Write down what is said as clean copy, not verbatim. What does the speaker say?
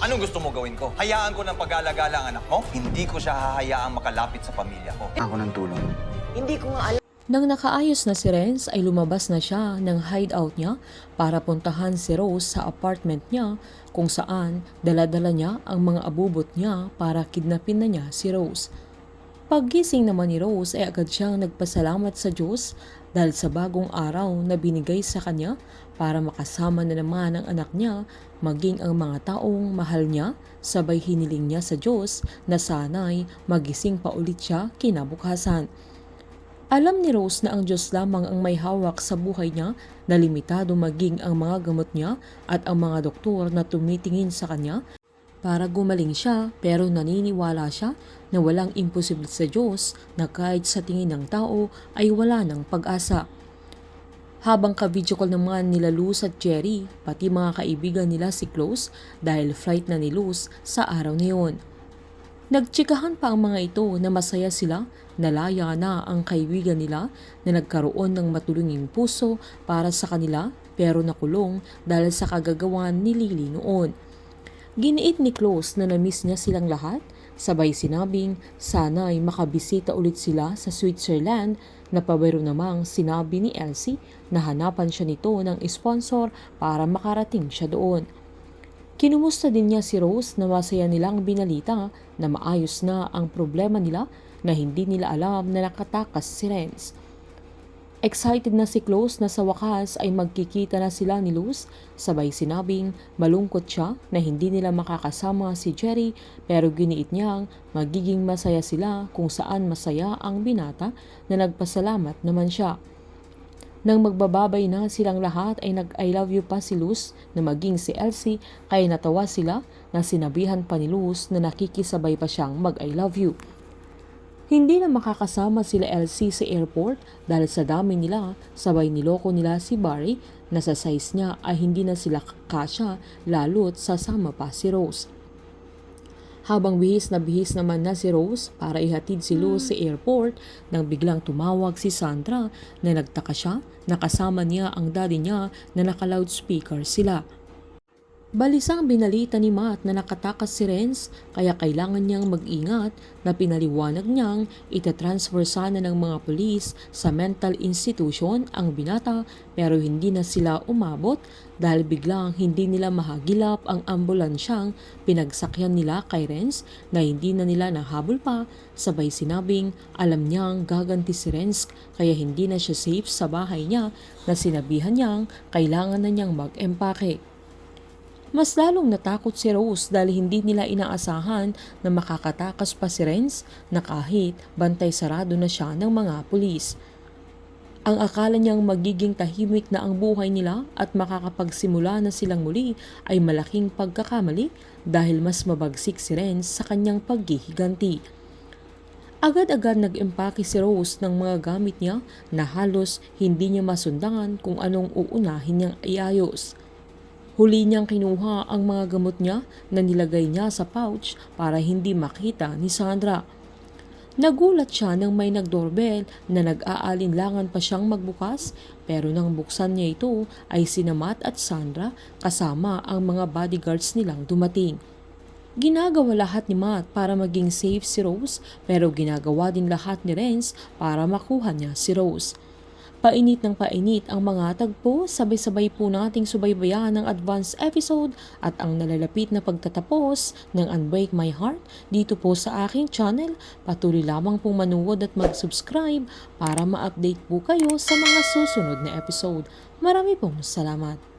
Anong gusto mo gawin ko? Hayaan ko ng pag-alagala ang anak mo? Hindi ko siya hahayaang makalapit sa pamilya ko. Ako ng tulong. Hindi ko nga alam. Nang nakaayos na si Renz ay lumabas na siya ng hideout niya para puntahan si Rose sa apartment niya kung saan dala-dala niya ang mga abubot niya para kidnapin na niya si Rose. Paggising naman ni Rose ay agad siyang nagpasalamat sa Diyos dahil sa bagong araw na binigay sa kanya para makasama na naman ang anak niya maging ang mga taong mahal niya, sabay hiniling niya sa Diyos na sana'y magising pa ulit siya kinabukasan. Alam ni Rose na ang Diyos lamang ang may hawak sa buhay niya na limitado maging ang mga gamot niya at ang mga doktor na tumitingin sa kanya para gumaling siya, pero naniniwala siya na walang imposible sa Diyos na kahit sa tingin ng tao ay wala ng pag-asa. Habang ka-video call naman nila Luz at Jerry, pati mga kaibigan nila si Close dahil flight na ni Luz sa araw na yun. Nagtsikahan pa ang mga ito na masaya sila, nalaya na ang kaibigan nila na nagkaroon ng matulunging puso para sa kanila pero nakulong dahil sa kagagawan ni Lily noon. Giniit ni Close na namiss niya silang lahat, sabay sinabing sana ay makabisita ulit sila sa Switzerland na pabiro namang sinabi ni Elsie na hanapan siya nito ng sponsor para makarating siya doon. Kinumusta din niya si Rose na masaya nilang binalita na maayos na ang problema nila na hindi nila alam na nakatakas si Renz. Excited na si Close na sa wakas ay magkikita na sila ni Luz, sabay sinabing malungkot siya na hindi nila makakasama si Jerry pero giniit niyang magiging masaya sila kung saan masaya ang binata na nagpasalamat naman siya. Nang magbababay na silang lahat ay nag-I love you pa si Luz na maging si Elsie kaya natawa sila na sinabihan pa ni Luz na nakikisabay pa siyang mag-I love you. Hindi na makakasama sila Elsie sa airport dahil sa dami nila, sabay niloko nila si Barry na sa size niya ay hindi na sila kasya lalo't sasama pa si Rose. Habang bihis naman na si Rose para ihatid si Luz sa airport nang biglang tumawag si Sandra na nagtaka siya na kasama niya ang daddy niya na naka-loudspeaker sila. Balisang binalita ni Matt na nakatakas si Renz kaya kailangan niyang mag-ingat na pinaliwanag niyang itatransfer sana ng mga pulis sa mental institution ang binata pero hindi na sila umabot dahil biglang hindi nila mahagilap ang ambulansyang pinagsakyan nila kay Renz na hindi na nila nahabol pa, sabay sinabing alam niyang gaganti si Renz kaya hindi na siya safe sa bahay niya na sinabihan niyang kailangan na niyang mag-empake. Mas lalong natakot si Rose dahil hindi nila inaasahan na makakatakas pa si Renz na kahit bantay sarado na siya ng mga pulis. Ang akala niyang magiging tahimik na ang buhay nila at makakapagsimula na silang muli ay malaking pagkakamali dahil mas mabagsik si Renz sa kanyang paghihiganti. Agad-agad nag-empake si Rose ng mga gamit niya na halos hindi niya masundan kung anong uunahin niyang iayos. Huli niyang kinuha ang mga gamot niya na nilagay niya sa pouch para hindi makita ni Sandra. Nagulat siya nang may nag-doorbell na nag-aalinlangan pa siyang magbukas pero nang buksan niya ito ay sina Matt at Sandra kasama ang mga bodyguards nilang dumating. Ginagawa lahat ni Matt para maging safe si Rose pero ginagawa din lahat ni Renz para makuha niya si Rose. Painit ng painit ang mga tagpo, sabay-sabay po nating subaybayan ng advanced episode at ang nalalapit na pagtatapos ng Unbreak My Heart dito po sa aking channel. Patuloy lamang pong manood at mag-subscribe para ma-update po kayo sa mga susunod na episode. Marami pong salamat.